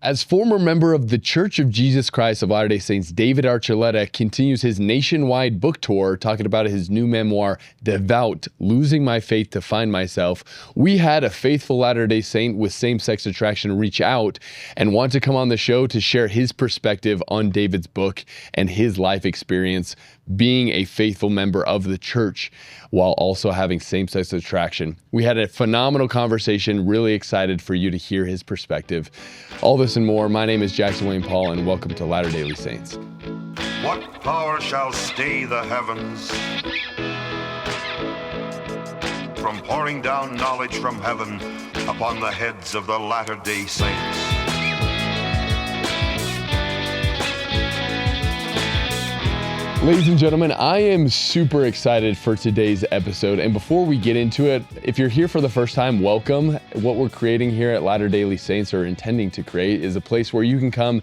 As former member of the Church of Jesus Christ of Latter-day Saints, David Archuleta continues his nationwide book tour talking about his new memoir, Devout, Losing My Faith to Find Myself. We had a faithful Latter-day Saint with same-sex attraction reach out and want to come on the show to share his perspective on David's book and his life experience being a faithful member of the church while also having same-sex attraction. We had a phenomenal conversation, really excited for you to hear his perspective. All this and more. My name is Jackson Wayne Paul, and welcome to Latter-day Saints. What power shall stay the heavens from pouring down knowledge from heaven upon the heads of the Latter-day Saints? Ladies and gentlemen, I am super excited for today's episode. And before we get into it, if you're here for the first time, welcome. What we're creating here at Latter-day Saints, or intending to create, is a place where you can come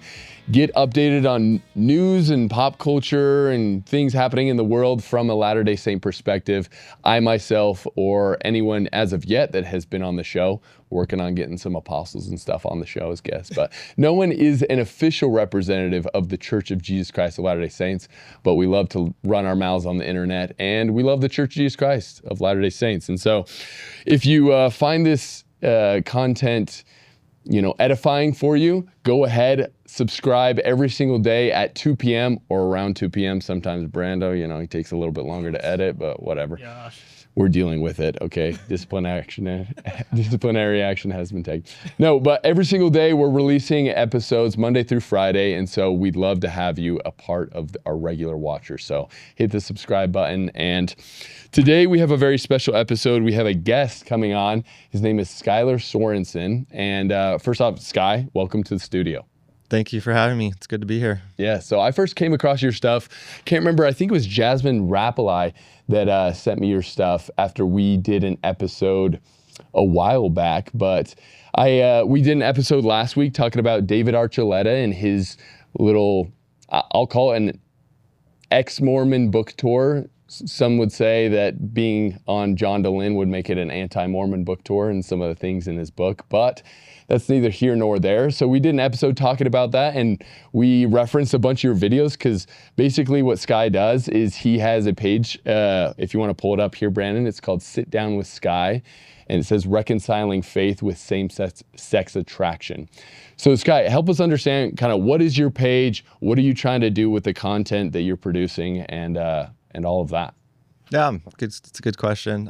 get updated on news and pop culture and things happening in the world from a Latter-day Saint perspective. I myself, or anyone as of yet that has been on the show, working on getting some apostles and stuff on the show as guests, but no one is an official representative of the Church of Jesus Christ of Latter-day Saints, but we love to run our mouths on the internet, and we love the Church of Jesus Christ of Latter-day Saints. And so if you find this content edifying for you, go ahead, subscribe every single day at 2 p.m. or around 2 p.m. Sometimes Brando, he takes a little bit longer to edit, but whatever. Gosh. We're dealing with it, okay? Disciplinary action has been taken. No, but every single day we're releasing episodes Monday through Friday, and so we'd love to have you a part of our regular watchers. So hit the subscribe button. And today we have a very special episode. We have a guest coming on. His name is Skyler Sorenson. And first off, Sky, welcome to the studio. Thank you for having me. It's good to be here. Yeah, so I first came across your stuff. Can't remember, I think it was Jasmine Rapalai that sent me your stuff after we did an episode a while back. But we did an episode last week talking about David Archuleta and his little, I'll call it an ex-Mormon book tour. Some would say that being on John DeLynn would make it an anti-Mormon book tour and some of the things in his book, but that's neither here nor there. So we did an episode talking about that, and we referenced a bunch of your videos because basically what Sky does is he has a page, if you want to pull it up here, Brandon, it's called Sit Down with Sky, and it says Reconciling Faith with Same-Sex Attraction. So Sky, help us understand kind of what is your page, what are you trying to do with the content that you're producing, and all of that? Yeah, it's a good question.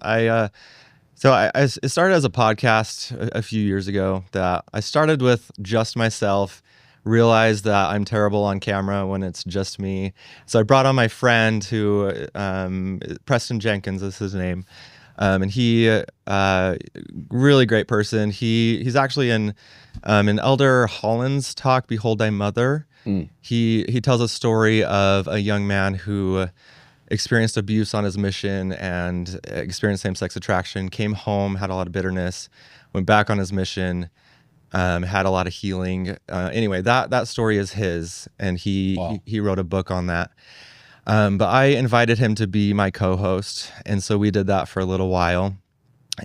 So it started as a podcast a few years ago that I started with just myself, realized that I'm terrible on camera when it's just me. So I brought on my friend who, Preston Jenkins is his name. And he, really great person. He's actually in Elder Holland's talk, Behold Thy Mother. He tells a story of a young man who experienced abuse on his mission and experienced same-sex attraction, came home, had a lot of bitterness, went back on his mission, had a lot of healing. Anyway, that story is his, and he wrote a book on that. But I invited him to be my co-host, and so we did that for a little while,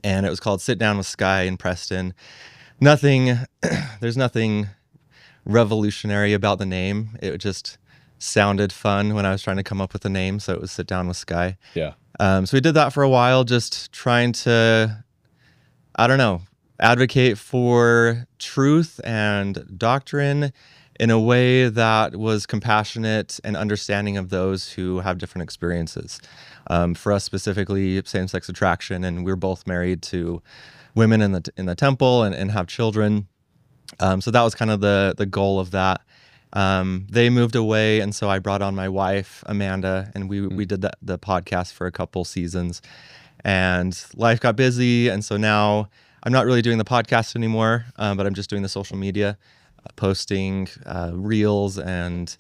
and it was called Sit Down with Sky in Preston. There's nothing revolutionary about the name. It just sounded fun when I was trying to come up with a name, so it was Sit Down with Sky. Yeah. So we did that for a while, just trying to, advocate for truth and doctrine in a way that was compassionate and understanding of those who have different experiences. For us specifically, same-sex attraction, and we're both married to women in the temple and have children. So that was kind of the goal of that. They moved away, and so I brought on my wife, Amanda, and we did the podcast for a couple seasons, and life got busy, and so now I'm not really doing the podcast anymore, but I'm just doing the social media, posting reels and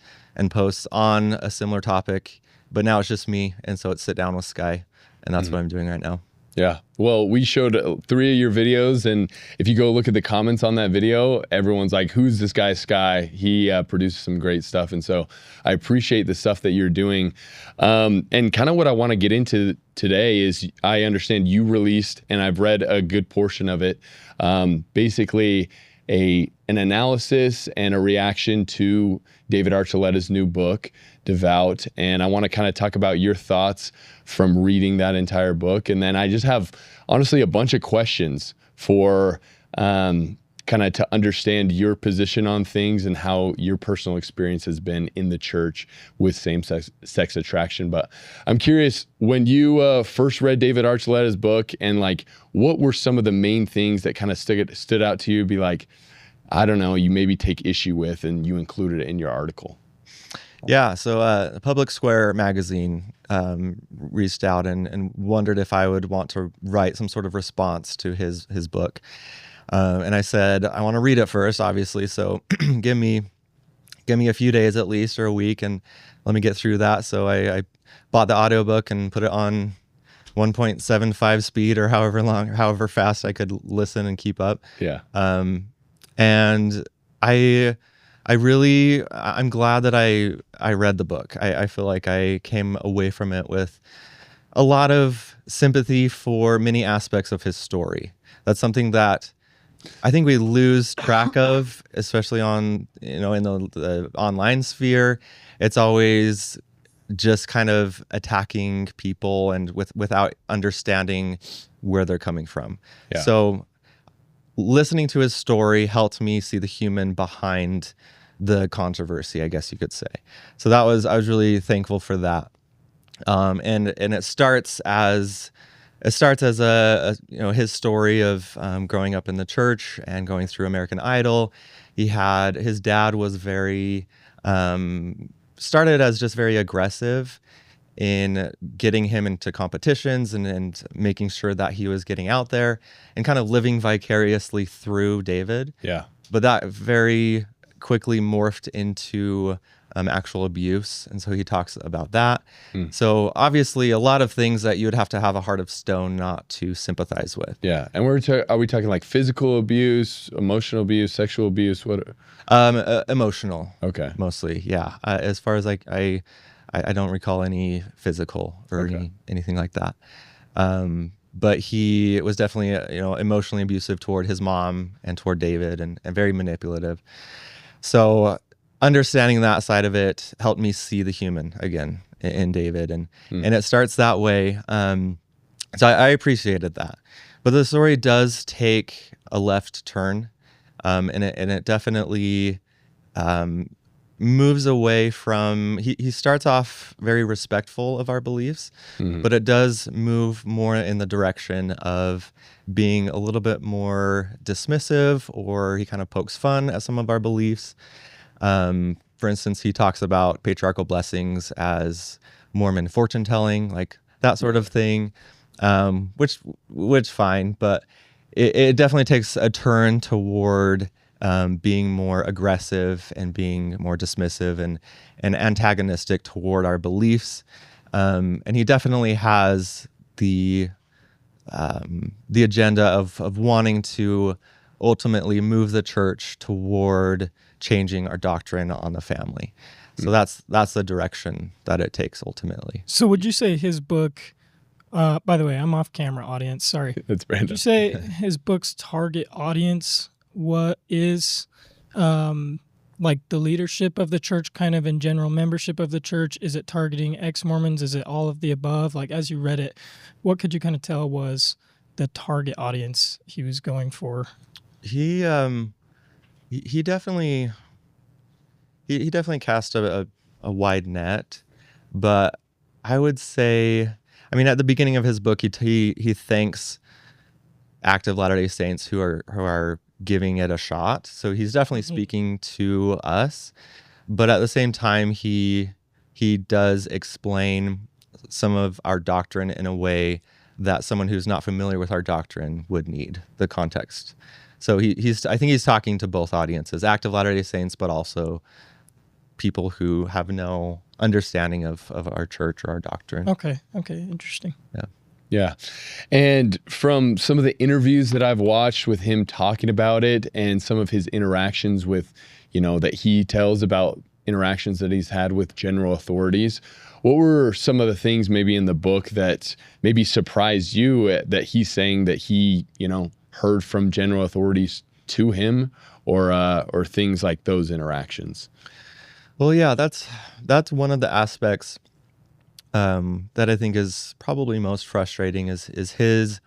posts on a similar topic, but now it's just me, and so it's Sit Down with Sky, and that's what I'm doing right now. Yeah. Well, we showed 3 of your videos, and if you go look at the comments on that video, everyone's like, who's this guy, Sky? He produces some great stuff. And so I appreciate the stuff that you're doing. And kind of what I want to get into today is I understand you released, and I've read a good portion of it, basically an analysis and a reaction to David Archuleta's new book, Devout. And I want to kind of talk about your thoughts from reading that entire book. And then I just have, honestly, a bunch of questions for kind of to understand your position on things and how your personal experience has been in the church with same-sex attraction. But I'm curious, when you first read David Archuleta's book, and like, what were some of the main things that kind of stood out to you, be like, I don't know, you maybe take issue with, and you included it in your article? Yeah, so Public Square magazine reached out and wondered if I would want to write some sort of response to his book. And I said, I want to read it first, obviously. So give me a few days at least, or a week, and let me get through that. So I bought the audiobook and put it on 1.75 speed, or however fast I could listen and keep up. Yeah. And I'm glad that I read the book. I feel like I came away from it with a lot of sympathy for many aspects of his story. That's something that I think we lose track of, especially in the online sphere. It's always just kind of attacking people and without understanding where they're coming from. Yeah. So listening to his story helped me see the human behind the controversy, I guess you could say. So I was really thankful for that. And it starts as his story of growing up in the church and going through American Idol. His dad was started as just very aggressive in getting him into competitions and making sure that he was getting out there and kind of living vicariously through David. Yeah. But that very quickly morphed into actual abuse. And so he talks about that. So obviously a lot of things that you would have to have a heart of stone not to sympathize with. Yeah. And are we talking like physical abuse, emotional abuse, sexual abuse? What? Emotional. Okay. Mostly. Yeah. As far as like, I don't recall any physical or anything like that. But he was definitely, emotionally abusive toward his mom and toward David, and very manipulative. So understanding that side of it helped me see the human again in David, and it starts that way. So I appreciated that, but the story does take a left turn, and it definitely moves away from. He starts off very respectful of our beliefs, but it does move more in the direction of being a little bit more dismissive, or he kind of pokes fun at some of our beliefs. For instance, he talks about patriarchal blessings as Mormon fortune telling, like that sort of thing, which fine, but it definitely takes a turn toward being more aggressive and being more dismissive and antagonistic toward our beliefs. And he definitely has the agenda of wanting to ultimately move the church toward changing our doctrine on the family. So that's the direction that it takes ultimately. So would you say his book, by the way, I'm off camera, audience, sorry. That's Brandon. Would you say his book's target audience, what is like the leadership of the church, kind of in general membership of the church? Is it targeting ex-Mormons? Is it all of the above? Like, as you read it, what could you kind of tell was the target audience he was going for? He definitely cast a wide net, but I would say, I mean, at the beginning of his book, he thanks active Latter-day Saints who are giving it a shot. So he's definitely speaking to us, but at the same time, he does explain some of our doctrine in a way that someone who's not familiar with our doctrine would need the context. So I think he's talking to both audiences, active Latter-day Saints, but also people who have no understanding of our church or our doctrine. Okay, interesting. Yeah. And from some of the interviews that I've watched with him talking about it, and some of his interactions with, that he tells about interactions that he's had with general authorities, what were some of the things maybe in the book that maybe surprised you that he's saying that he, heard from general authorities to him, or things like those interactions? Well, yeah, that's one of the aspects that I think is probably most frustrating is his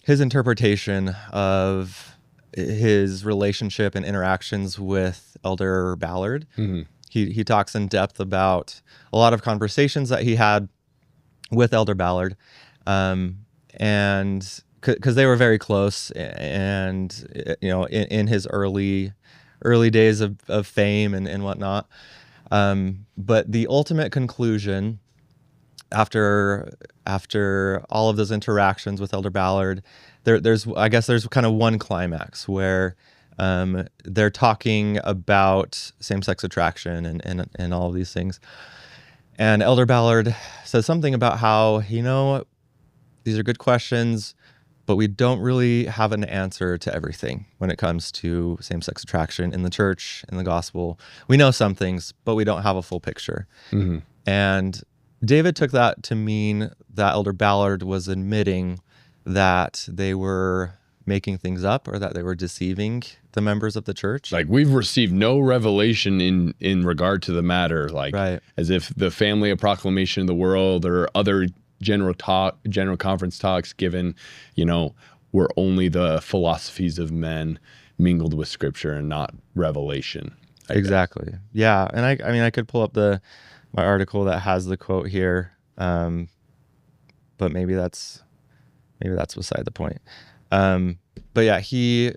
interpretation of his relationship and interactions with Elder Ballard. Mm-hmm. He talks in depth about a lot of conversations that he had with Elder Ballard, and because they were very close, and in his early days of fame and whatnot. But the ultimate conclusion after all of those interactions with Elder Ballard, there's kind of one climax where they're talking about same-sex attraction and all of these things. And Elder Ballard says something about how, these are good questions, but we don't really have an answer to everything when it comes to same-sex attraction in the church, in the gospel. We know some things, but we don't have a full picture. Mm-hmm. And David took that to mean that Elder Ballard was admitting that they were making things up or that they were deceiving the members of the church. Like, we've received no revelation in regard to the matter, like right. As if the family of proclamation of the world or other general conference talks given, were only the philosophies of men mingled with scripture and not revelation. Exactly. Yeah. And I could pull up my article that has the quote here. But maybe that's beside the point. But yeah, he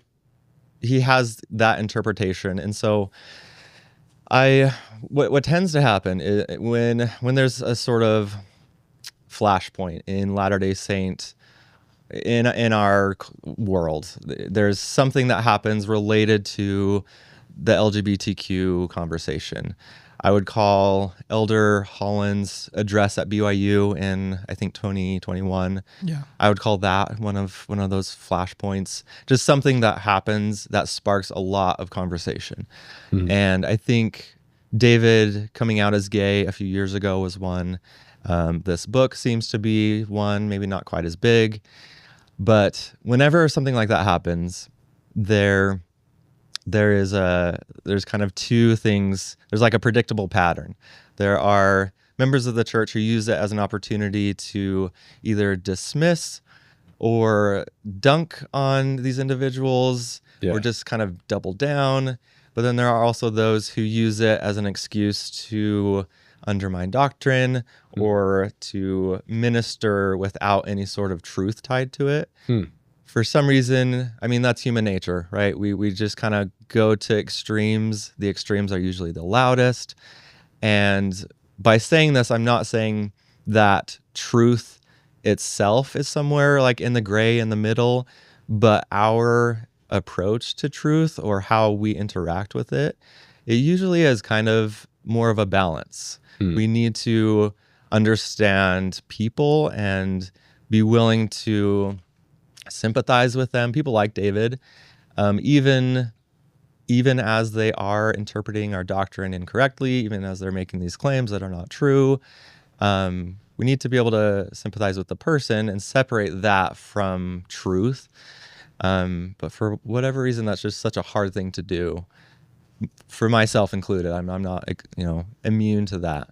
has that interpretation. And so what tends to happen is when there's a sort of flashpoint in Latter-day Saint in our world, there's something that happens related to the LGBTQ conversation. I would call Elder Holland's address at BYU in, I think, 2021. Yeah. I would call that one of those flashpoints. Just something that happens that sparks a lot of conversation. Mm-hmm. And I think David coming out as gay a few years ago was one. This book seems to be one, maybe not quite as big. But whenever something like that happens, there's kind of two things. There's like a predictable pattern. There are members of the church who use it as an opportunity to either dismiss or dunk on these individuals, or just kind of double down. But then there are also those who use it as an excuse to undermine doctrine or to minister without any sort of truth tied to it. For some reason, that's human nature, right? We just kind of go to extremes. The extremes are usually the loudest. And by saying this, I'm not saying that truth itself is somewhere like in the gray in the middle, but our approach to truth or how we interact with it usually is kind of more of a balance. We need to understand people and be willing to sympathize with them. People like David, even as they are interpreting our doctrine incorrectly, even as they're making these claims that are not true. We need to be able to sympathize with the person and separate that from truth. But for whatever reason, that's just such a hard thing to do. For myself included, I'm not immune to that.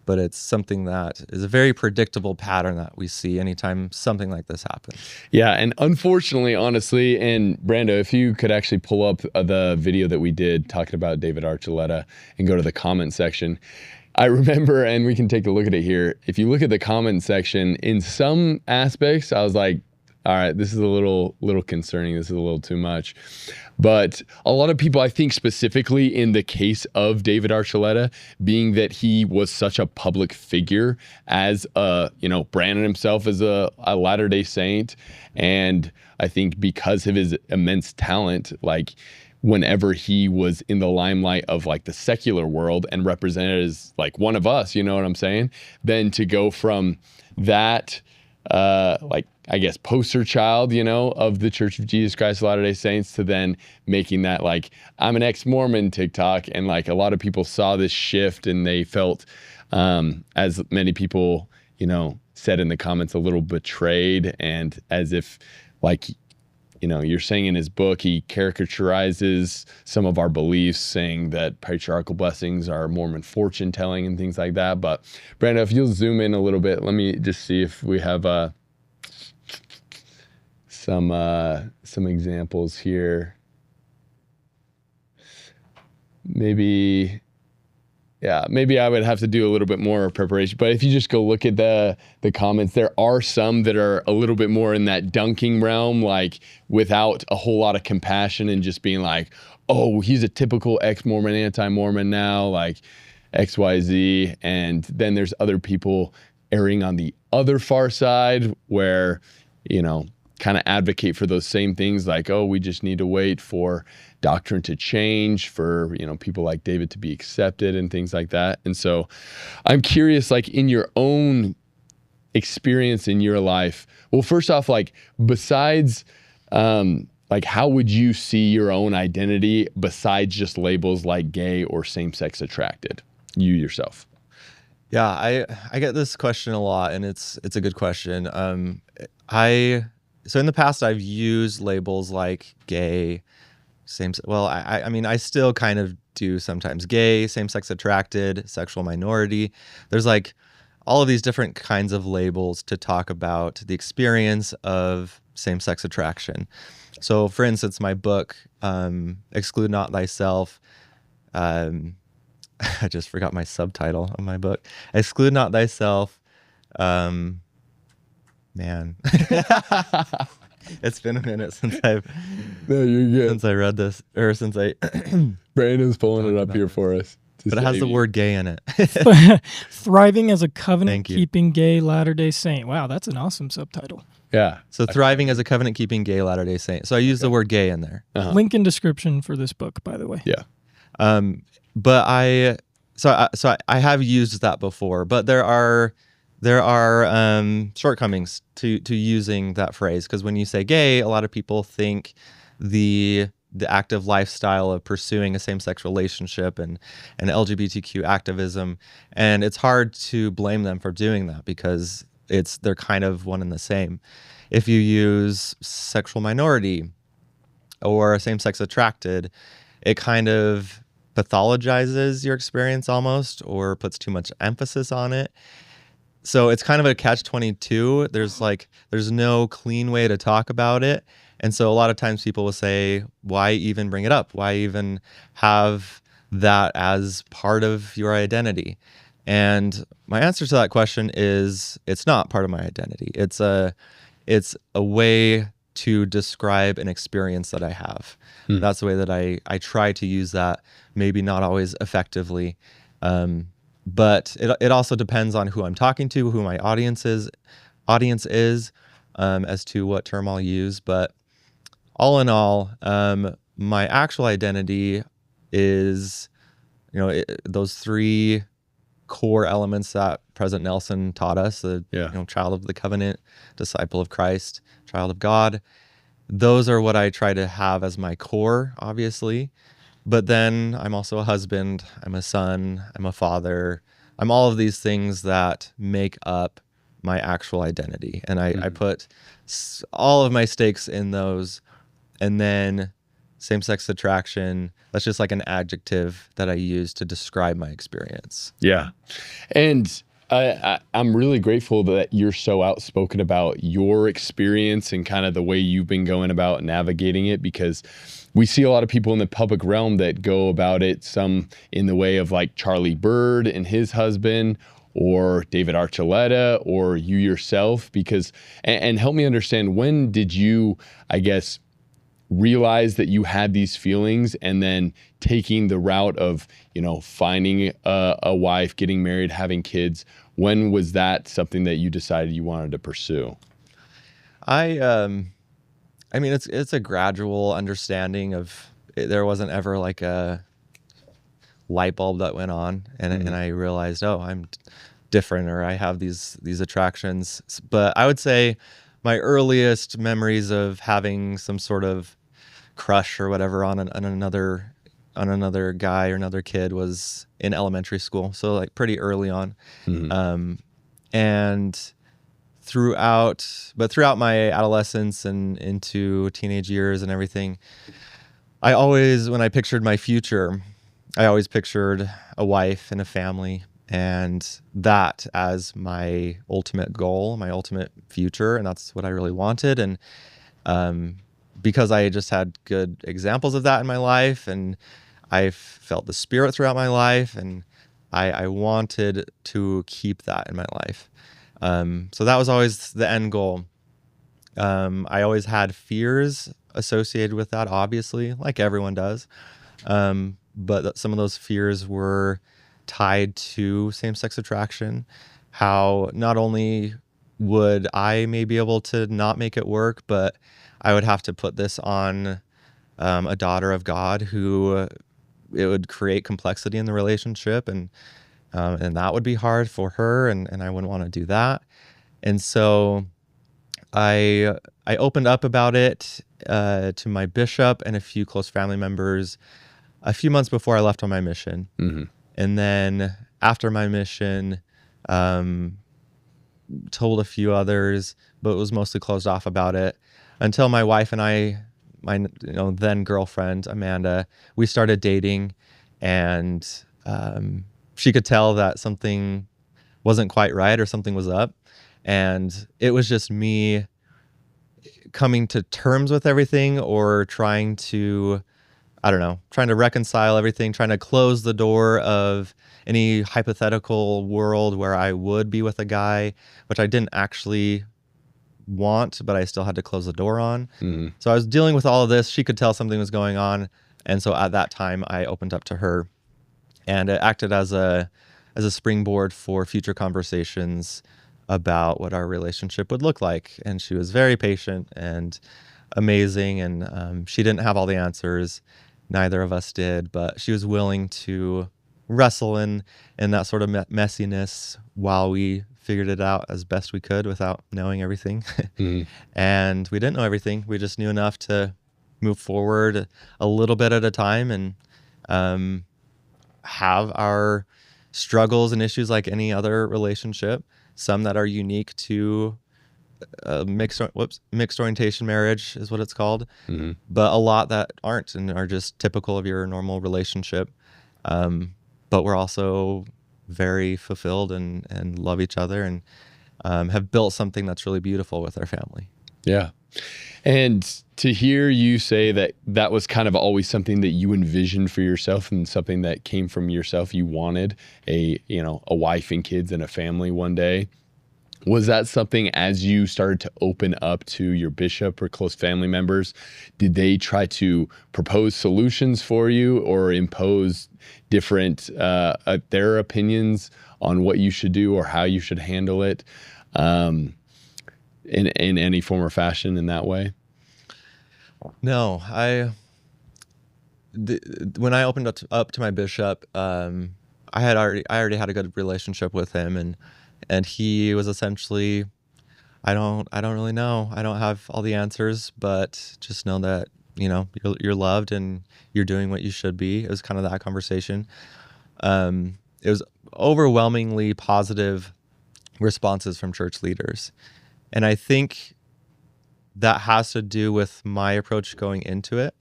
But it's something that is a very predictable pattern that we see anytime something like this happens. Yeah, and unfortunately, honestly, and Brando, if you could actually pull up the video that we did talking about David Archuleta and go to the comment section. I remember, and we can take a look at it here, if you look at the comment section, in some aspects, I was like, all right, this is a little concerning. This is a little too much. But a lot of people, I think specifically in the case of David Archuleta, being that he was such a public figure as branded himself as a Latter-day Saint. And I think because of his immense talent, like whenever he was in the limelight of like the secular world and represented as like one of us, you know what I'm saying? Then to go from that, I guess, poster child, of the Church of Jesus Christ of Latter-day Saints to then making that like, I'm an ex-Mormon TikTok. And like a lot of people saw this shift and they felt, as many people, said in the comments, a little betrayed and as if like, you're saying in his book, he caricaturizes some of our beliefs, saying that patriarchal blessings are Mormon fortune telling and things like that. But Brando, if you'll zoom in a little bit, let me just see if we have some examples here. Maybe I would have to do a little bit more preparation. But if you just go look at the comments, there are some that are a little bit more in that dunking realm, like without a whole lot of compassion and just being like, oh, he's a typical ex-Mormon, anti-Mormon now, like XYZ. And then there's other people erring on the other far side where, kind of advocate for those same things, like, oh, we just need to wait for doctrine to change, for people like David to be accepted and things like that. And so I'm curious, like, in your own experience in your life, well, first off, like, besides like, how would you see your own identity besides just labels like gay or same-sex attracted, you yourself? Yeah, I get this question a lot, and it's a good question. So in the past, I've used labels like gay, I mean, I still kind of do sometimes. Gay, same-sex attracted, sexual minority. There's like all of these different kinds of labels to talk about the experience of same-sex attraction. So for instance, my book, Exclude Not Thyself, I just forgot my subtitle of my book. Exclude Not Thyself. Man, it's been a minute since I read this, or since I Brandon's pulling it up here for us. But it has the word gay in it. Thriving as a covenant-keeping gay Latter-day Saint. Wow, that's an awesome subtitle. Yeah. So thriving as a covenant-keeping gay Latter-day Saint. So I use the word gay in there. Uh-huh. Link in description for this book, by the way. Yeah. But I have used that before, but there are shortcomings to using that phrase, because when you say gay, a lot of people think the active lifestyle of pursuing a same-sex relationship and LGBTQ activism, and it's hard to blame them for doing that because they're kind of one and the same. If you use sexual minority or same-sex attracted, it kind of pathologizes your experience almost, or puts too much emphasis on it. So it's kind of a catch-22. There's no clean way to talk about it. And so a lot of times people will say, why even bring it up? Why even have that as part of your identity? And my answer to that question is, it's not part of my identity. It's a way to describe an experience that I have. That's the way that I try to use that, maybe not always effectively. But it also depends on who I'm talking to, who my audience is, as to what term I'll use. But all in all, my actual identity is, those three core elements that President Nelson taught us: child of the covenant, disciple of Christ, child of God. Those are what I try to have as my core, obviously. But then I'm also a husband, I'm a son, I'm a father. I'm all of these things that make up my actual identity. And I put all of my stakes in those. And then same-sex attraction, that's just like an adjective that I use to describe my experience. Yeah. And I'm really grateful that you're so outspoken about your experience and kind of the way you've been going about navigating it, because we see a lot of people in the public realm that go about it, some in the way of like Charlie Bird and his husband, or David Archuleta, or you yourself, because, and help me understand, when did you, I guess, realize that you had these feelings, and then taking the route of, finding a wife, getting married, having kids? When was that something that you decided you wanted to pursue? I mean, it's a gradual understanding of it. There wasn't ever like a light bulb that went on, and I realized, oh, I'm different, or I have these attractions. But I would say my earliest memories of having some sort of crush or whatever on another guy or another kid was in elementary school, so like pretty early on. And throughout my adolescence and into teenage years and everything, when I pictured my future, I always pictured a wife and a family, and that as my ultimate goal, my ultimate future, and that's what I really wanted. And because I just had good examples of that in my life, and I felt the Spirit throughout my life, and I wanted to keep that in my life. So that was always the end goal. I always had fears associated with that, obviously, like everyone does. But some of those fears were tied to same-sex attraction, how not only would I may be able to not make it work, but I would have to put this on a daughter of God who it would create complexity in the relationship, and that would be hard for her, and I wouldn't want to do that. And so I opened up about it to my bishop and a few close family members a few months before I left on my mission. Mm-hmm. And then after my mission, told a few others, but was mostly closed off about it until my wife and I, my then girlfriend Amanda, we started dating, and she could tell that something wasn't quite right or something was up, and it was just me coming to terms with everything, or trying to reconcile everything, trying to close the door of any hypothetical world where I would be with a guy, which I didn't actually want, but I still had to close the door on. Mm-hmm. So I was dealing with all of this. She could tell something was going on. And so at that time I opened up to her, and it acted as a springboard for future conversations about what our relationship would look like. And she was very patient and amazing. And she didn't have all the answers. Neither of us did, but she was willing to wrestle in that sort of messiness while we figured it out as best we could without knowing everything. Mm-hmm. And we didn't know everything. We just knew enough to move forward a little bit at a time, and have our struggles and issues like any other relationship, some that are unique to mixed orientation marriage is what it's called. Mm-hmm. But a lot that aren't and are just typical of your normal relationship. But we're also very fulfilled and love each other, and have built something that's really beautiful with our family. Yeah. And to hear you say that was kind of always something that you envisioned for yourself, and something that came from yourself, you wanted a wife and kids and a family one day. Was that something, as you started to open up to your bishop or close family members, did they try to propose solutions for you, or impose different their opinions on what you should do or how you should handle it in any form or fashion in that way? No, when I opened up to my bishop, I already had a good relationship with him, and he was essentially, I don't really know. I don't have all the answers, but just know that, you're loved and you're doing what you should be. It was kind of that conversation. It was overwhelmingly positive responses from church leaders. And I think that has to do with my approach going into it.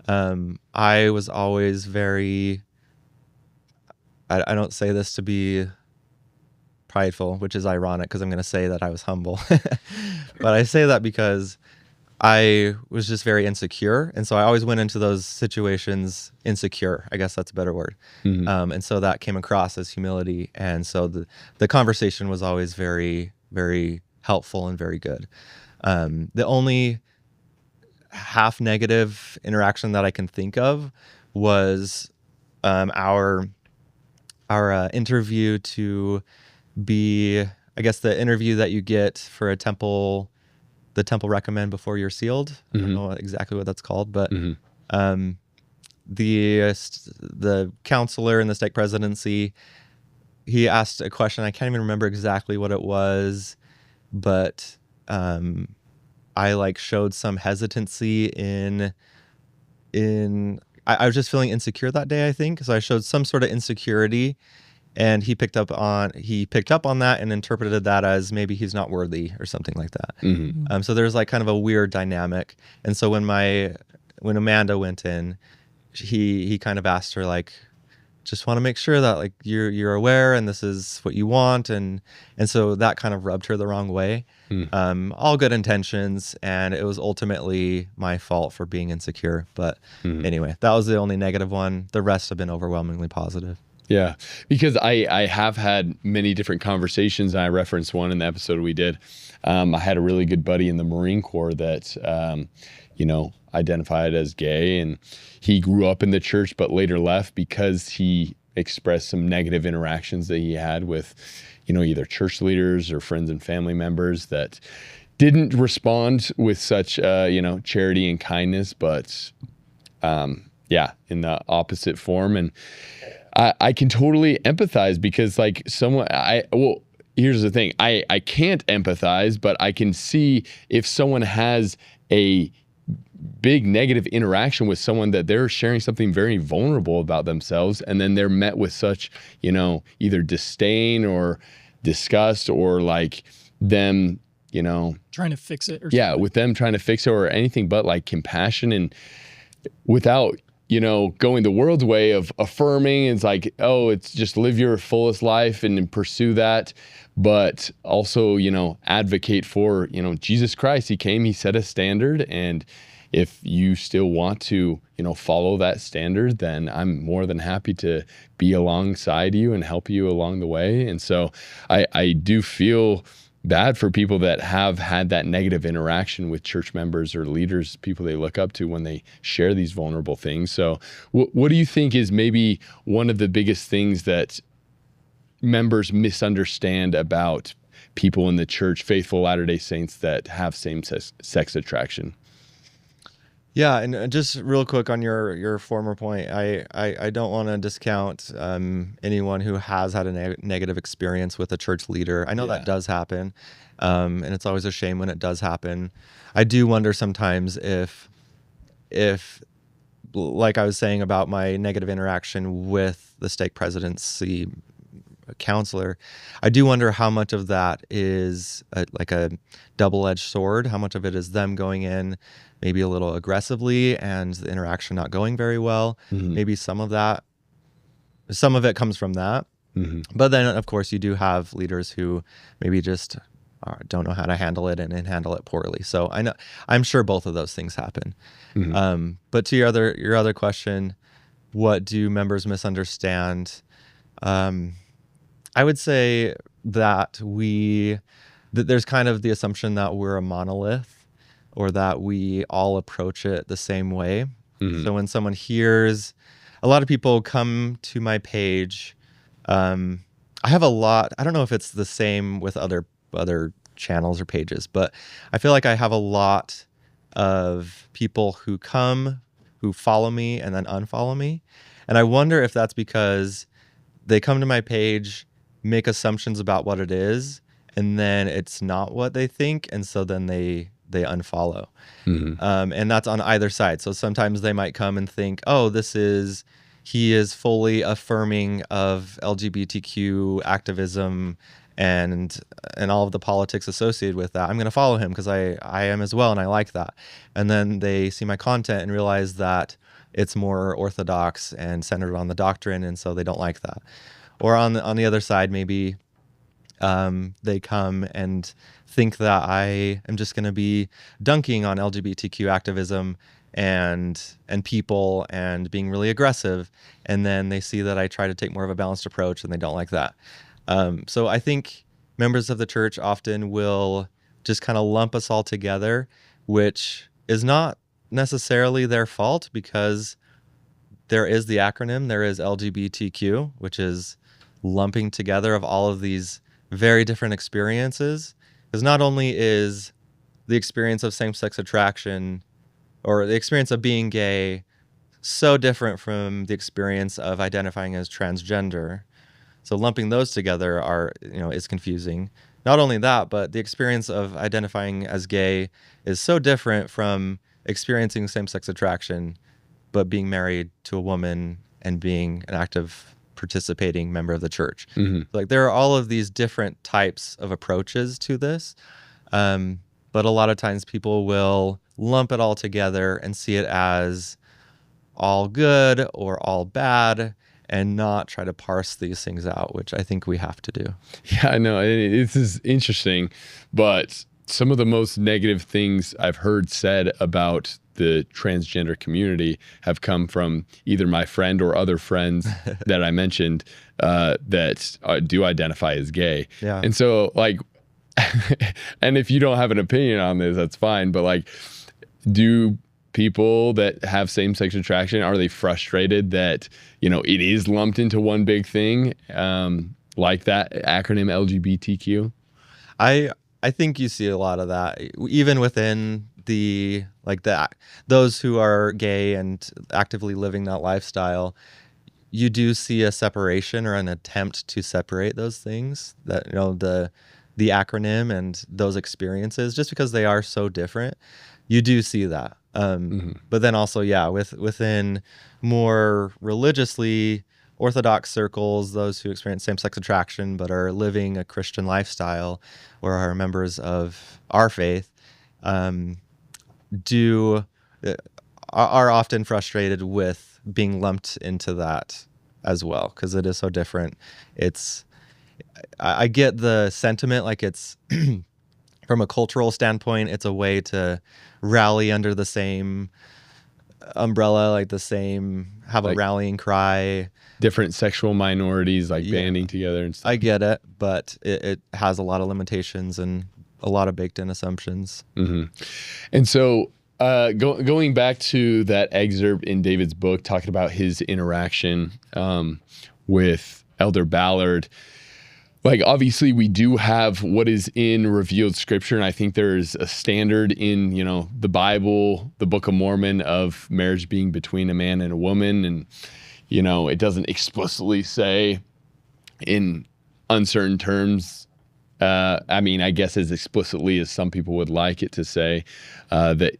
I was always very, I don't say this to be prideful, which is ironic because I'm going to say that I was humble. But I say that because I was just very insecure. And so I always went into those situations insecure. I guess that's a better word. Mm-hmm. And so that came across as humility. And so the conversation was always very, very helpful and very good. The only half negative interaction that I can think of was our interview to be, I guess, the interview that you get for the temple recommend before you're sealed. Mm-hmm. I don't know exactly what that's called, but Mm-hmm. The counselor in the stake presidency, he asked a question. I can't even remember exactly what it was, but I showed some hesitancy in I was just feeling insecure that day, I think. So I showed some sort of insecurity and he picked up on that and interpreted that as maybe he's not worthy or something like that. So there's like kind of a weird dynamic. And so when Amanda went in, he kind of asked her, like, just want to make sure that like you're aware and this is what you want, and so that kind of rubbed her the wrong way. All good intentions, and it was ultimately my fault for being insecure. But anyway, that was the only negative one. The rest have been overwhelmingly positive. Yeah, because I have had many different conversations, and I referenced one in the episode we did. I had a really good buddy in the Marine Corps that, identified as gay, and he grew up in the church but later left because he expressed some negative interactions that he had with, either church leaders or friends and family members that didn't respond with such, charity and kindness, but in the opposite form. And I can totally empathize because like here's the thing. I can't empathize, but I can see if someone has a big negative interaction with someone that they're sharing something very vulnerable about themselves, and then they're met with such, either disdain or disgust, or like them, trying to fix it or something. with them trying to fix it, or anything but like compassion, and without going the world's way of affirming. It's like, oh, it's just live your fullest life and pursue that. But also, advocate for, Jesus Christ. He came, he set a standard. And if you still want to, follow that standard, then I'm more than happy to be alongside you and help you along the way. And so I do feel bad for people that have had that negative interaction with church members or leaders, people they look up to, when they share these vulnerable things. So what do you think is maybe one of the biggest things that members misunderstand about people in the church, faithful Latter-day Saints that have same-sex attraction? Yeah, and just real quick on your former point, I don't want to discount anyone who has had a negative experience with a church leader. I know that does happen, and it's always a shame when it does happen. I do wonder sometimes if like I was saying about my negative interaction with the stake presidency counselor, I do wonder how much of that is like a double-edged sword, how much of it is them going in maybe a little aggressively and the interaction not going very well. Maybe some of it comes from that. But then, of course, you do have leaders who maybe just don't know how to handle it and handle it poorly. So I'm sure both of those things happen. But to your other question, what do members misunderstand? I would say that there's kind of the assumption that we're a monolith, or that we all approach it the same way. So when someone hears, a lot of people come to my page. I have a lot, I don't know if it's the same with other channels or pages, but I feel like I have a lot of people who follow me and then unfollow me. And I wonder if that's because they come to my page, make assumptions about what it is, and then it's not what they think, and so then they unfollow. And that's on either side. So sometimes they might come and think, oh, he is fully affirming of LGBTQ activism and all of the politics associated with that. I'm going to follow him because I am as well, and I like that. And then they see my content and realize that it's more orthodox and centered on the doctrine, and so they don't like that. Or on the other side, maybe they come and think that I am just going to be dunking on LGBTQ activism and people and being really aggressive, and then they see that I try to take more of a balanced approach, and they don't like that. So I think members of the church often will just kind of lump us all together, which is not necessarily their fault, because there is the acronym, there is LGBTQ, which is lumping together of all of these very different experiences. Because not only is the experience of same-sex attraction or the experience of being gay so different from the experience of identifying as transgender, so lumping those together is confusing. Not only that, but the experience of identifying as gay is so different from experiencing same-sex attraction, but being married to a woman and being an active participating member of the church. Mm-hmm. Like there are all of these different types of approaches to this. But a lot of times people will lump it all together and see it as all good or all bad and not try to parse these things out, which I think we have to do. Yeah, I know. This is interesting, but some of the most negative things I've heard said about the transgender community have come from either my friend or other friends that I mentioned that do identify as gay. Yeah. And so, like, and if you don't have an opinion on this, that's fine. But like, do people that have same-sex attraction, are they frustrated that, it is lumped into one big thing, like that acronym LGBTQ? I think you see a lot of that, even within those who are gay and actively living that lifestyle. You do see a separation or an attempt to separate those things, that the acronym and those experiences, just because they are so different. You do see that. But then also, within more religiously orthodox circles, those who experience same-sex attraction but are living a Christian lifestyle or are members of our faith, are often frustrated with being lumped into that as well, because it is so different. I get the sentiment, like it's from a cultural standpoint, it's a way to rally under the same umbrella, have a rallying cry. Different sexual minorities banding together and stuff. I get it, but it has a lot of limitations and a lot of baked in assumptions. Mm-hmm. And so going back to that excerpt in David's book, talking about his interaction with Elder Ballard, obviously we do have what is in revealed scripture. And I think there's a standard in, the Bible, the Book of Mormon, of marriage being between a man and a woman. And, it doesn't explicitly say in uncertain terms, I guess as explicitly as some people would like it to say, that,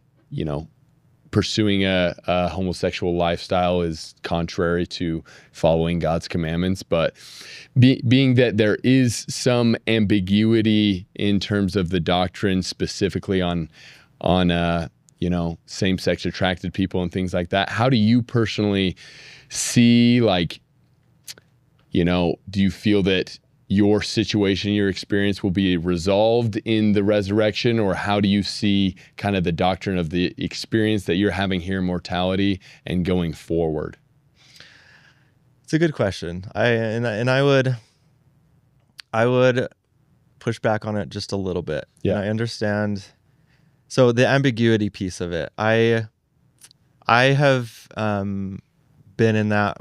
pursuing a homosexual lifestyle is contrary to following God's commandments. But being that there is some ambiguity in terms of the doctrine, specifically on same-sex attracted people and things like that, how do you personally see, do you feel that your situation, your experience will be resolved in the resurrection, or how do you see kind of the doctrine of the experience that you're having here in mortality and going forward? It's a good question. I would push back on it just a little bit. Yeah. And I understand. So the ambiguity piece of it, I have been in that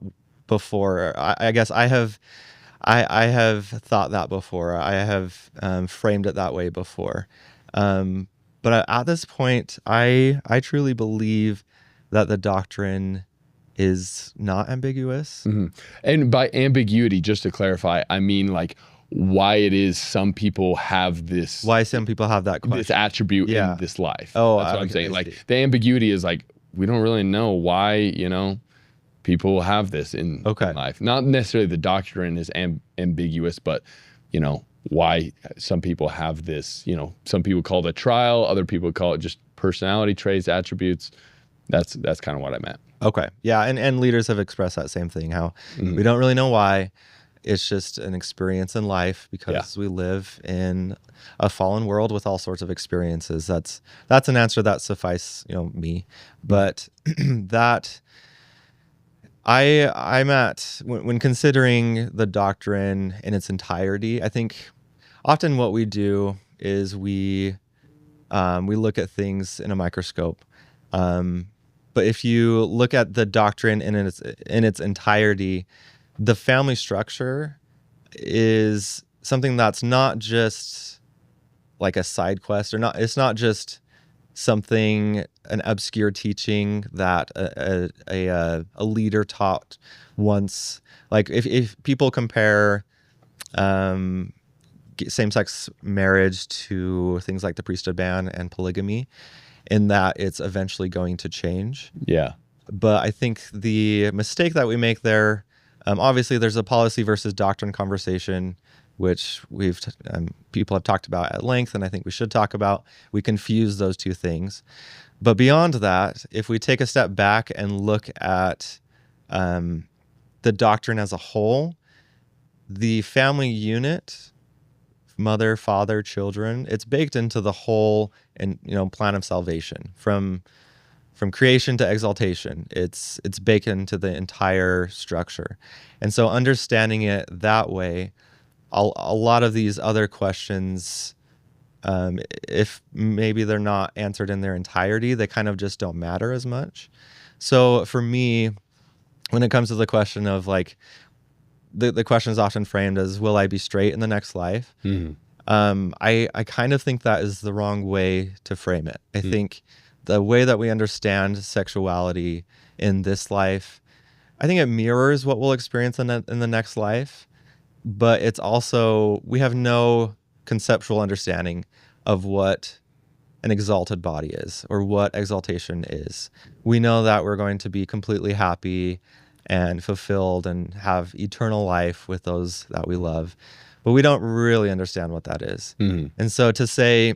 before. I guess I have thought that before. I have framed it that way before. But at this point, I truly believe that the doctrine is not ambiguous. Mm-hmm. And by ambiguity, just to clarify, I mean why it is some people have this. Why some people have that question. This attribute in this life. Oh, that's what I'm saying. I see. The ambiguity is we don't really know why, people have this in life. Not necessarily the doctrine is ambiguous, but, why some people have this, some people call it a trial, other people call it just personality traits, attributes. That's kind of what I meant. Okay. Yeah. And leaders have expressed that same thing, how we don't really know why. It's just an experience in life because we live in a fallen world with all sorts of experiences. That's an answer that suffices, me. But that I'm at, when considering the doctrine in its entirety, I think often what we do is we look at things in a microscope. But if you look at the doctrine in its entirety, the family structure is something that's not just like a side quest, it's not just something, an obscure teaching that a leader taught once. If people compare same-sex marriage to things like the priesthood ban and polygamy, in that it's eventually going to change. Yeah. But I think the mistake that we make there Obviously, there's a policy versus doctrine conversation, which people have talked about at length, and I think we should talk about. We confuse those two things. But beyond that, if we take a step back and look at the doctrine as a whole, the family unit, mother, father, children, it's baked into the whole and plan of salvation from creation to exaltation. It's baked into the entire structure. And so understanding it that way, a lot of these other questions, if maybe they're not answered in their entirety, they kind of just don't matter as much. So for me, when it comes to the question of like, the question is often framed as, will I be straight in the next life? I kind of think that is the wrong way to frame it. I think the way that we understand sexuality in this life, I think it mirrors what we'll experience in the next life, but it's also, we have no conceptual understanding of what an exalted body is or what exaltation is. We know that we're going to be completely happy and fulfilled and have eternal life with those that we love, but we don't really understand what that is. And so to say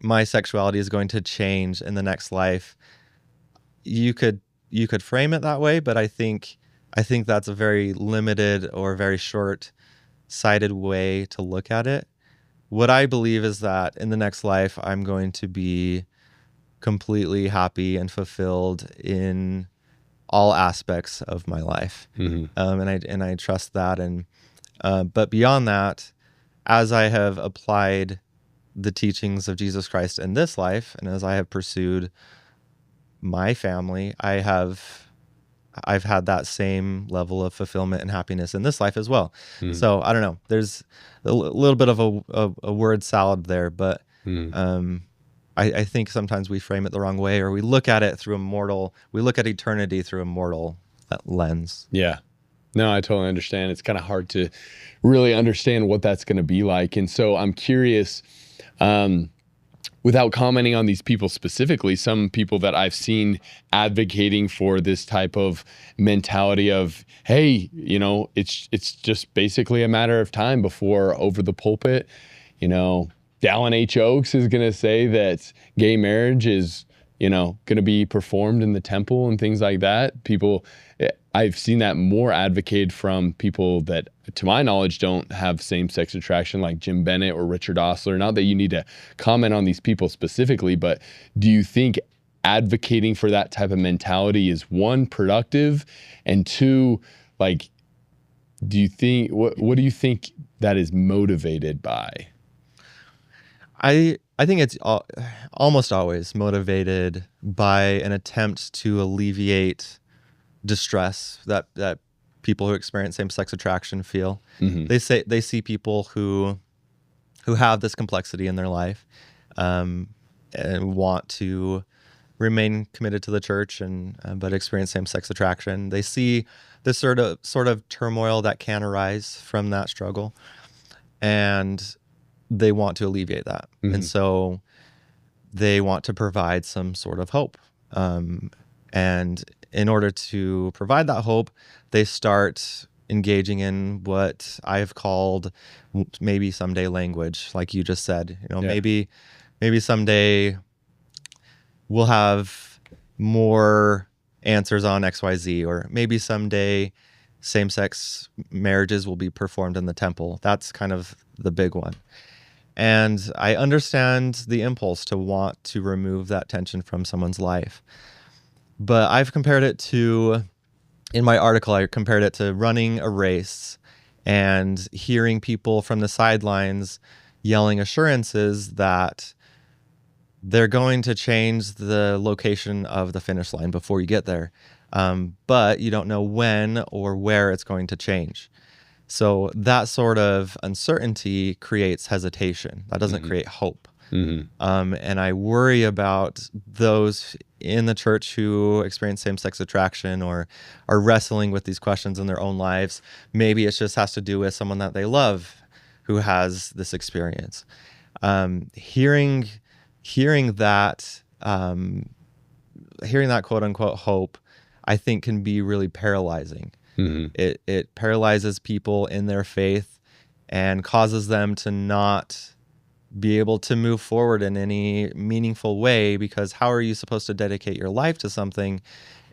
my sexuality is going to change in the next life, you could frame it that way, but I think that's a very limited or very short-sighted way to look at it. What I believe is that in the next life, I'm going to be completely happy and fulfilled in all aspects of my life, and I trust that. And but beyond that, as I have applied the teachings of Jesus Christ in this life, and as I have pursued my family, I've had that same level of fulfillment and happiness in this life as well. So I don't know. There's a little bit of a word salad there, but I think sometimes we frame it the wrong way, or we look at it through we look at eternity through a mortal lens. Yeah. No, I totally understand. It's kind of hard to really understand what that's going to be like. And so I'm curious, without commenting on these people specifically, some people that I've seen advocating for this type of mentality of, hey, it's just basically a matter of time before over the pulpit, Dallin H. Oaks is going to say that gay marriage is, going to be performed in the temple and things like that. I've seen that more advocated from people that, to my knowledge, don't have same-sex attraction, like Jim Bennett or Richard Ostler. Not that you need to comment on these people specifically, but do you think advocating for that type of mentality is, one, productive, and two, like, what do you think that is motivated by? I think it's almost always motivated by an attempt to alleviate distress that people who experience same-sex attraction feel. They see people who have this complexity in their life, and want to remain committed to the church but experience same-sex attraction. They see this sort of turmoil that can arise from that struggle, and they want to alleviate that. And so they want to provide some sort of hope. And in order to provide that hope, they start engaging in what I've called maybe someday language, like you just said. Maybe someday we'll have more answers on XYZ, or maybe someday same-sex marriages will be performed in the temple. That's kind of the big one. And I understand the impulse to want to remove that tension from someone's life. But I've compared it to, in my article, I compared it to running a race and hearing people from the sidelines yelling assurances that they're going to change the location of the finish line before you get there. But you don't know when or where it's going to change. So that sort of uncertainty creates hesitation. That doesn't create hope. And I worry about those in the church who experience same-sex attraction or are wrestling with these questions in their own lives. Maybe it just has to do with someone that they love who has this experience. Hearing that quote unquote hope, I think can be really paralyzing. It paralyzes people in their faith and causes them to not be able to move forward in any meaningful way, because how are you supposed to dedicate your life to something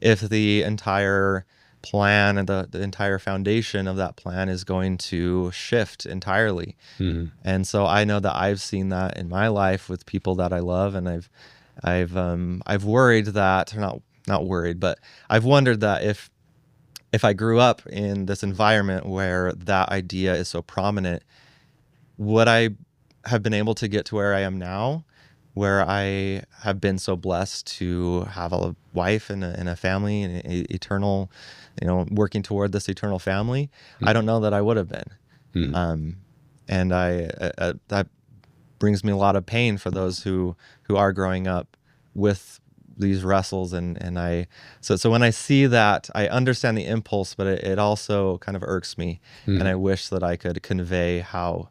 if the entire plan and the entire foundation of that plan is going to shift entirely? And so I know that I've seen that in my life with people that I love, and I've worried that, or not worried, but I've wondered that if I grew up in this environment where that idea is so prominent, would I have been able to get to where I am now, where I have been so blessed to have a wife and a family and eternal, working toward this eternal family? I don't know that I would have been. And that brings me a lot of pain for those who are growing up with these wrestles, so when I see that, I understand the impulse, but it also kind of irks me, and I wish that I could convey how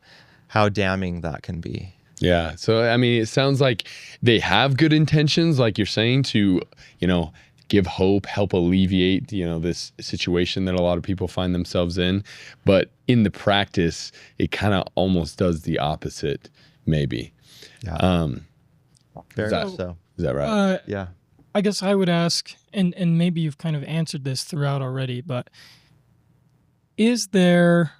damning that can be. Yeah. So, I mean, it sounds like they have good intentions, like you're saying, to, give hope, help alleviate, this situation that a lot of people find themselves in. But in the practice, it kind of almost does the opposite, maybe. Yeah. Is that right? Yeah. I guess I would ask, and maybe you've kind of answered this throughout already, but is there,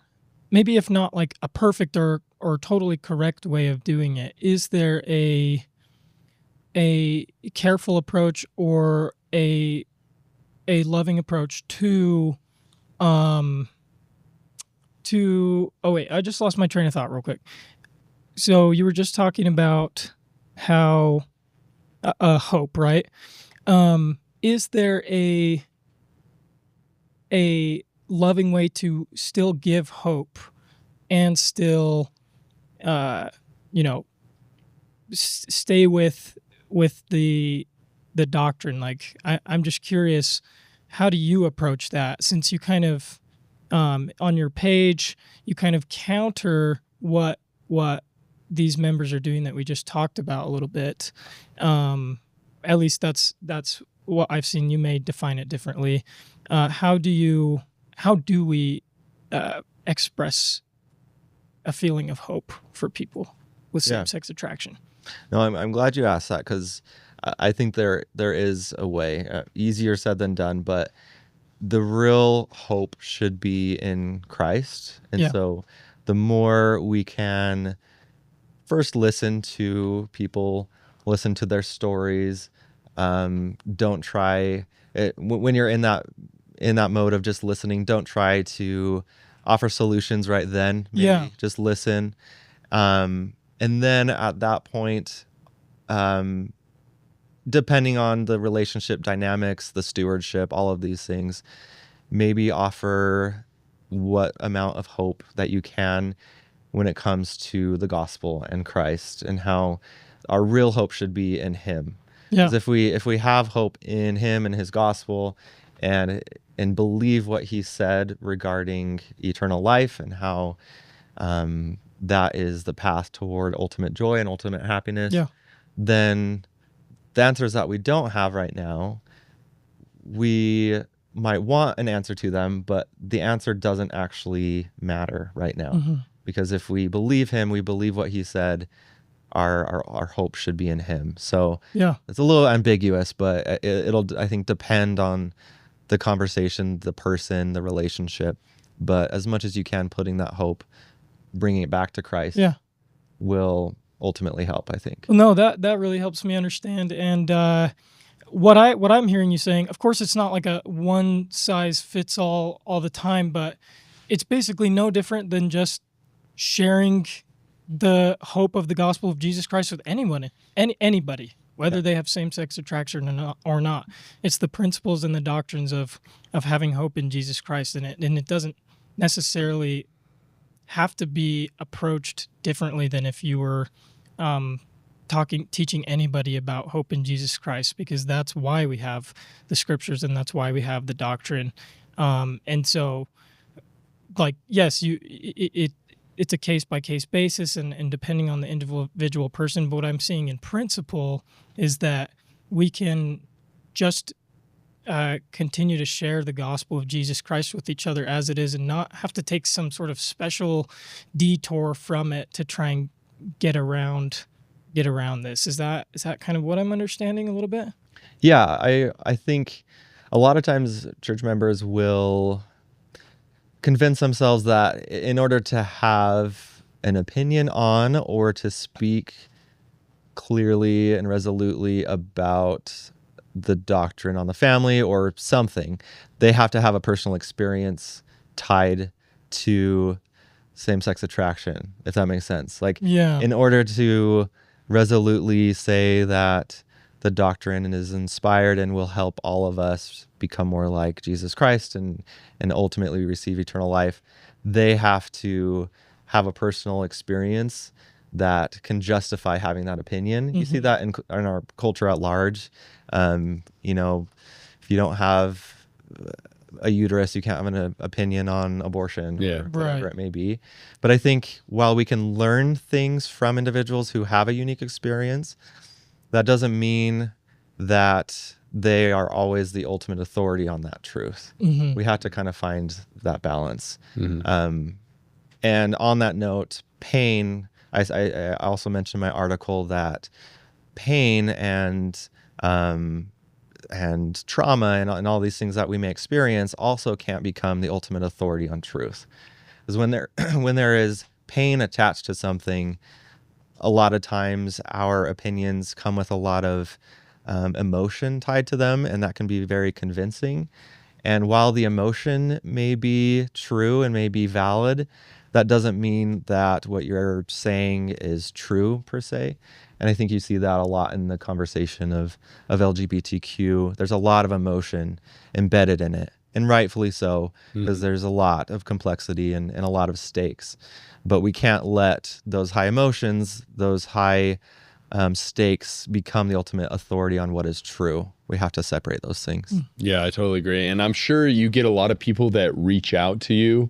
maybe if not like a perfect or totally correct way of doing it, is there a careful approach or a loving approach to oh wait, I just lost my train of thought real quick. So you were just talking about how hope, right? Is there a loving way to still give hope and still, stay with the doctrine? Like, I'm just curious, how do you approach that? Since you kind of, on your page, you kind of counter what these members are doing that we just talked about a little bit. At least that's what I've seen. You may define it differently. How do we express a feeling of hope for people with same-sex attraction? No, I'm glad you asked that, because I think there is a way. Easier said than done, but the real hope should be in Christ. And so the more we can first listen to people, listen to their stories, don't try when you're in that mode of just listening, don't try to offer solutions right then. Maybe just listen. And then at that point, depending on the relationship dynamics, the stewardship, all of these things, maybe offer what amount of hope that you can when it comes to the gospel and Christ, and how our real hope should be in him. Because if we have hope in him and his gospel, and believe what he said regarding eternal life and how that is the path toward ultimate joy and ultimate happiness, then the answers that we don't have right now, we might want an answer to them, but the answer doesn't actually matter right now. Because if we believe him, we believe what he said, our hope should be in him. So it's a little ambiguous, but it'll, I think, depend on the conversation, the person, the relationship. But as much as you can, putting that hope, bringing it back to Christ, will ultimately help, I think. Well, no, that really helps me understand. And what I'm hearing you saying, of course, it's not like a one size fits all the time, but it's basically no different than just sharing the hope of the gospel of Jesus Christ with anybody, whether they have same-sex attraction or not. It's the principles and the doctrines of having hope in Jesus Christ, and it doesn't necessarily have to be approached differently than if you were teaching anybody about hope in Jesus Christ, because that's why we have the scriptures and that's why we have the doctrine. And so, like, yes, it's a case-by-case basis and depending on the individual person. But what I'm seeing in principle is that we can just continue to share the gospel of Jesus Christ with each other as it is, and not have to take some sort of special detour from it to try and get around this. Is that kind of what I'm understanding a little bit? Yeah, I think a lot of times church members will convince themselves that in order to have an opinion on or to speak clearly and resolutely about the doctrine on the family or something, they have to have a personal experience tied to same-sex attraction, if that makes sense. Like, Yeah. in order to resolutely say that the doctrine is inspired and will help all of us become more like Jesus Christ and ultimately receive eternal life, they have to have a personal experience that can justify having that opinion. You see that in our culture at large. You know, if you don't have a uterus, you can't have an opinion on abortion or whatever it may be. But I think while we can learn things from individuals who have a unique experience, that doesn't mean that they are always the ultimate authority on that truth. We have to kind of find that balance. And on that note, pain, I also mentioned in my article that pain and trauma and all these things that we may experience also can't become the ultimate authority on truth. Because when there is pain attached to something, a lot of times our opinions come with a lot of emotion tied to them, and that can be very convincing. And while the emotion may be true and may be valid, that doesn't mean that what you're saying is true per se. And I think you see that a lot in the conversation of LGBTQ. There's a lot of emotion embedded in it, and rightfully so, because there's a lot of complexity and a lot of stakes. But we can't let those high emotions, those high stakes become the ultimate authority on what is true. We have to separate those things. Yeah, I totally agree. And I'm sure you get a lot of people that reach out to you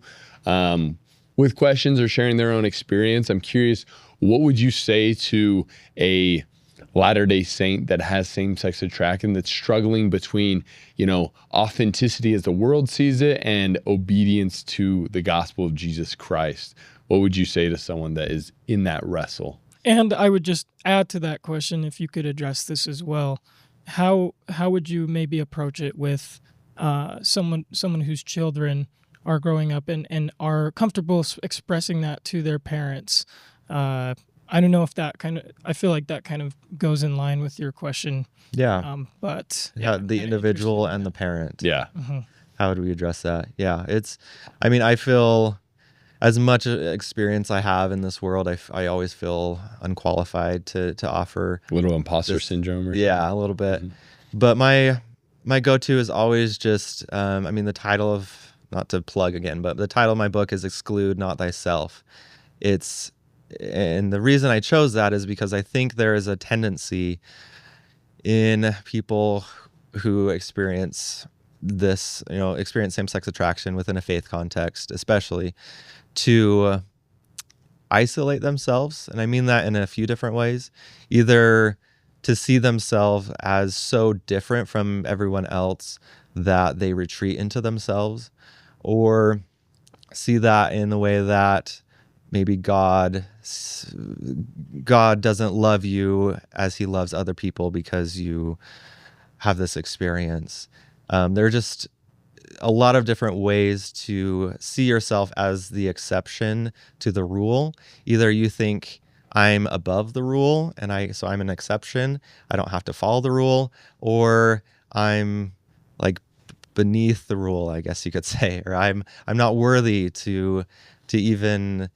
with questions or sharing their own experience. I'm curious, what would you say to a Latter-day Saint that has same-sex attraction that's struggling between, authenticity as the world sees it and obedience to the gospel of Jesus Christ? What would you say to someone that is in that wrestle? And I would just add to that question, if you could address this as well, how would you maybe approach it with someone whose children are growing up and are comfortable expressing that to their parents? I don't know if I feel like that kind of goes in line with your question. Yeah. But The individual and the parent. Yeah. How would we address that? Yeah. I feel as much experience I have in this world, I always feel unqualified to offer. A little imposter syndrome or something. Yeah, a little bit. But my go-to is always just, the title of, not to plug again, but the title of my book is Exclude Not Thyself. And the reason I chose that is because I think there is a tendency in people who experience this, experience same-sex attraction within a faith context, especially, to isolate themselves. And I mean that in a few different ways. Either to see themselves as so different from everyone else that they retreat into themselves, or see that in the way that maybe God doesn't love you as he loves other people because you have this experience. There are just a lot of different ways to see yourself as the exception to the rule. Either you think I'm above the rule so I'm an exception, I don't have to follow the rule, or I'm like beneath the rule, I guess you could say, or I'm not worthy to even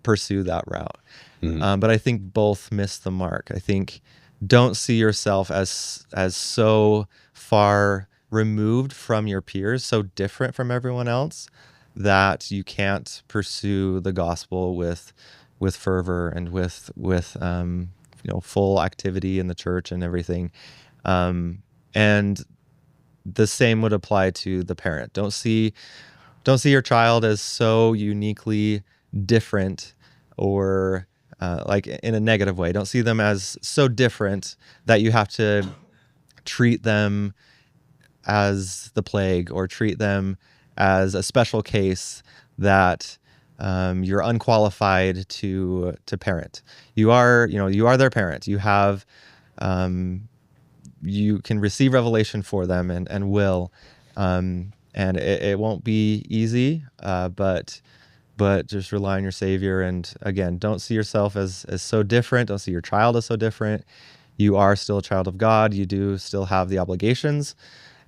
pursue that route. But I think both miss the mark. I think don't see yourself as so far removed from your peers, so different from everyone else, that you can't pursue the gospel with fervor and with full activity in the church and everything. And the same would apply to the parent. Don't see your child as so uniquely different, or like in a negative way. Don't see them as so different that you have to treat them as the plague or treat them as a special case that you're unqualified to parent. You are their parent. You have you can receive revelation for them and will, and it won't be easy, but just rely on your Savior. And again, don't see yourself as so different. Don't see your child as so different. You are still a child of God. You do still have the obligations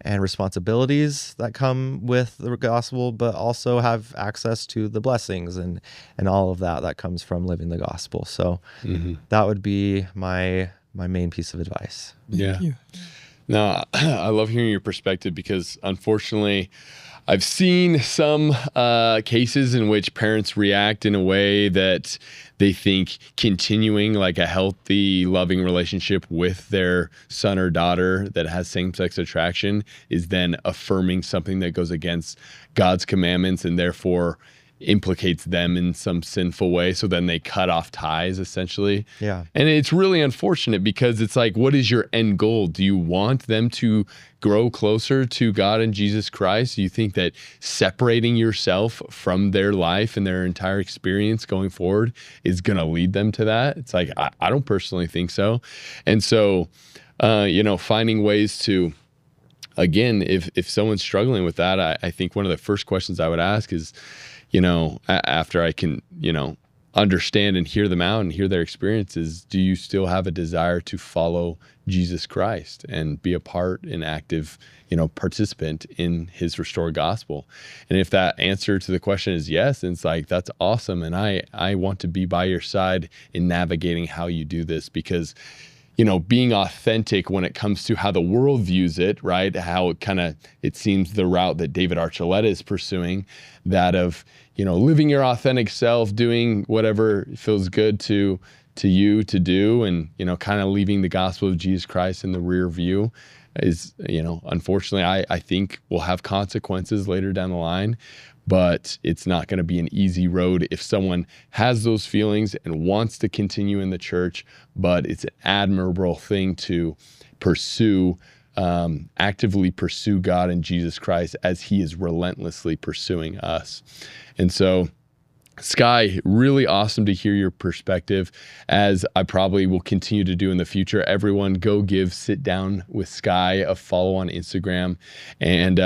and responsibilities that come with the gospel, but also have access to the blessings and all of that comes from living the gospel. So that would be my main piece of advice. Yeah. Thank you. No, I love hearing your perspective because unfortunately, I've seen some cases in which parents react in a way that they think continuing like a healthy, loving relationship with their son or daughter that has same-sex attraction is then affirming something that goes against God's commandments and therefore implicates them in some sinful way. So then they cut off ties, essentially. Yeah. And it's really unfortunate because it's like, what is your end goal? Do you want them to grow closer to God and Jesus Christ? Do you think that separating yourself from their life and their entire experience going forward is going to lead them to that? It's like, I don't personally think so. And so, finding ways to, again, if someone's struggling with that, I think one of the first questions I would ask is, after I can, understand and hear them out and hear their experiences, do you still have a desire to follow Jesus Christ and be a part and active, participant in his restored gospel? And if that answer to the question is yes, then it's like, that's awesome. And I want to be by your side in navigating how you do this, because being authentic when it comes to how the world views it, right? How it seems the route that David Archuleta is pursuing, that of, living your authentic self, doing whatever feels good to you to do, and, kind of leaving the gospel of Jesus Christ in the rear view is, unfortunately, I think will have consequences later down the line. But it's not going to be an easy road if someone has those feelings and wants to continue in the church. But it's an admirable thing to pursue, actively pursue God and Jesus Christ as he is relentlessly pursuing us. And so, Sky, really awesome to hear your perspective, as I probably will continue to do in the future. Everyone go sit down with Sky a follow on Instagram, and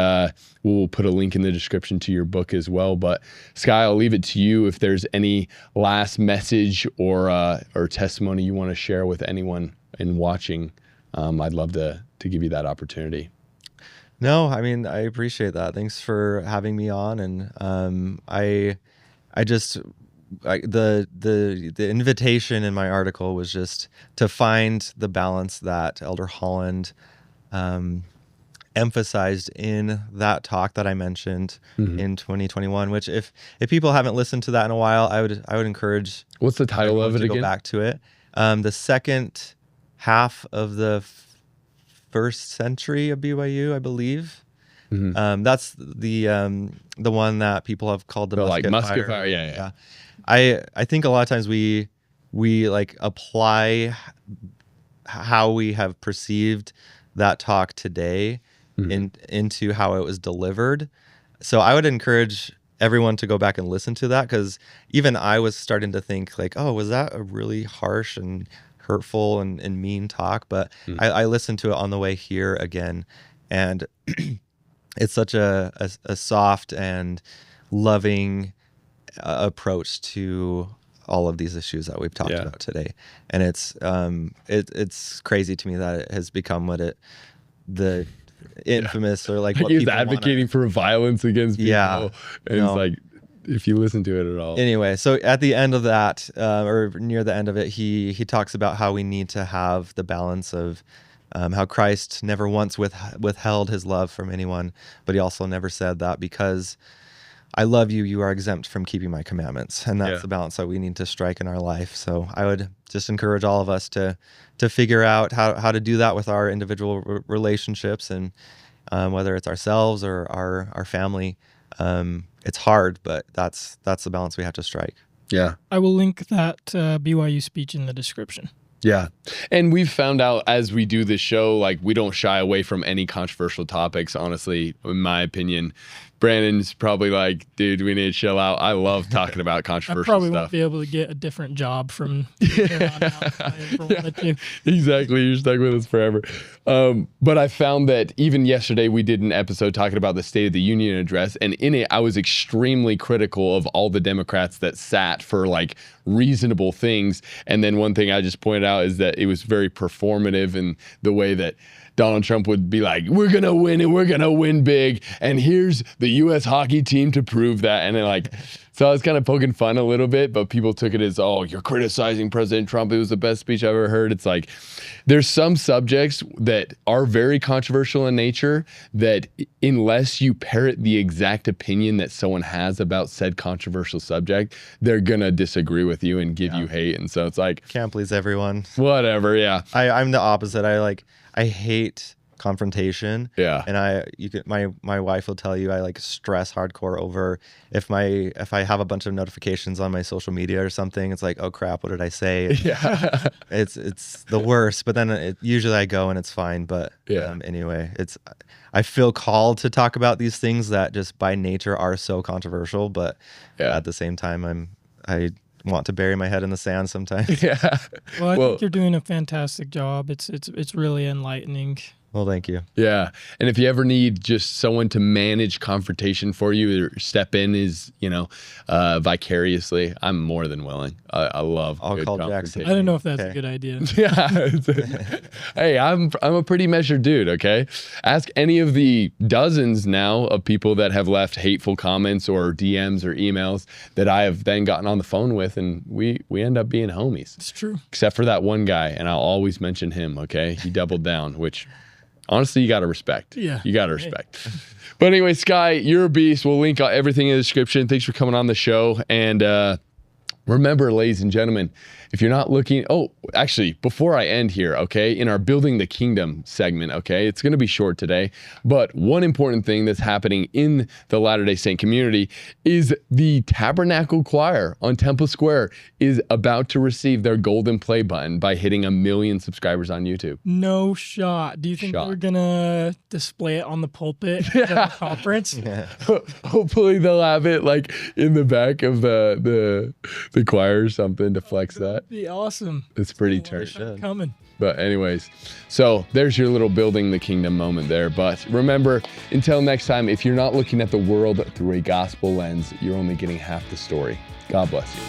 we'll put a link in the description to your book as well. But Sky, I'll leave it to you if there's any last message or testimony you want to share with anyone in watching. I'd love to give you that opportunity. No, I mean, I appreciate that. Thanks for having me on. And the invitation in my article was just to find the balance that Elder Holland emphasized in that talk that I mentioned in 2021. Which, if people haven't listened to that in a while, I would encourage. What's the title of it again? Go back to it. The second half of the first century of BYU, I believe. Mm-hmm. That's the one that people have called the musket fire. Yeah. I think a lot of times we like apply how we have perceived that talk today into how it was delivered. So I would encourage everyone to go back and listen to that, because even I was starting to think like, oh, was that a really harsh and hurtful and mean talk? But I listened to it on the way here again, and it's such a soft and loving approach to all of these issues that we've talked about today. And it's crazy to me that it has become the infamous or like what he's advocating for violence against people. Yeah, and it's like, if you listen to it at all. Anyway, so at the end of that, or near the end of it, he talks about how we need to have the balance of how Christ never once withheld his love from anyone, but he also never said that because I love you, you are exempt from keeping my commandments. And that's the balance that we need to strike in our life. So I would just encourage all of us to figure out how to do that with our individual relationships, and whether it's ourselves or our family. It's hard, but that's the balance we have to strike. Yeah. I will link that BYU speech in the description. Yeah. And we've found out as we do this show, like we don't shy away from any controversial topics, honestly, in my opinion. Brandon's probably like, dude, we need to chill out. I love talking about controversial I probably stuff. won't be able to get a different job from here on out if I ever wanted to. Exactly. You're stuck with us forever. But I found that even yesterday we did an episode talking about the State of the Union address. And in it, I was extremely critical of all the Democrats that sat for like reasonable things. And then one thing I just pointed out is that it was very performative in the way that Donald Trump would be like, we're going to win and we're going to win big. And here's the U.S. hockey team to prove that. And then like, so I was kind of poking fun a little bit, but people took it as, oh, you're criticizing President Trump. It was the best speech I've ever heard. It's like, there's some subjects that are very controversial in nature that unless you parrot the exact opinion that someone has about said controversial subject, they're going to disagree with you and give you hate. And so it's like, Can't please everyone. whatever. Yeah. I'm the opposite. I hate confrontation. Yeah. And my wife will tell you I like stress hardcore over if I have a bunch of notifications on my social media or something. It's like, oh crap, what did I say? Yeah. It's the worst. But then usually I go and it's fine. But anyway, I feel called to talk about these things that just by nature are so controversial. But at the same time, I want to bury my head in the sand sometimes. Yeah. Well, I think you're doing a fantastic job. It's really enlightening. Well, thank you. Yeah. And if you ever need just someone to manage confrontation for you or step in vicariously, I'm more than willing. I love I'll good call confrontation. Jackson. I don't know if that's a good idea. Yeah. Hey, I'm a pretty measured dude, okay? Ask any of the dozens now of people that have left hateful comments or DMs or emails that I have then gotten on the phone with, and we end up being homies. It's true. Except for that one guy, and I'll always mention him, okay? He doubled down, which honestly, you got to respect. Yeah. You got to respect. But anyway, Sky, you're a beast. We'll link everything in the description. Thanks for coming on the show. And remember, ladies and gentlemen, if you're not looking, actually, before I end here, okay, in our Building the Kingdom segment, okay, it's going to be short today, but one important thing that's happening in the Latter-day Saint community is the Tabernacle Choir on Temple Square is about to receive their golden play button by hitting 1 million subscribers on YouTube. No shot. Do you think we're going to display it on the pulpit at the conference? Yeah. Hopefully they'll have it like in the back of the choir or something to flex that. Be awesome. It's pretty should. Coming. But anyways, so there's your little Building the Kingdom moment there. But remember, until next time, if you're not looking at the world through a gospel lens, you're only getting half the story. God bless you.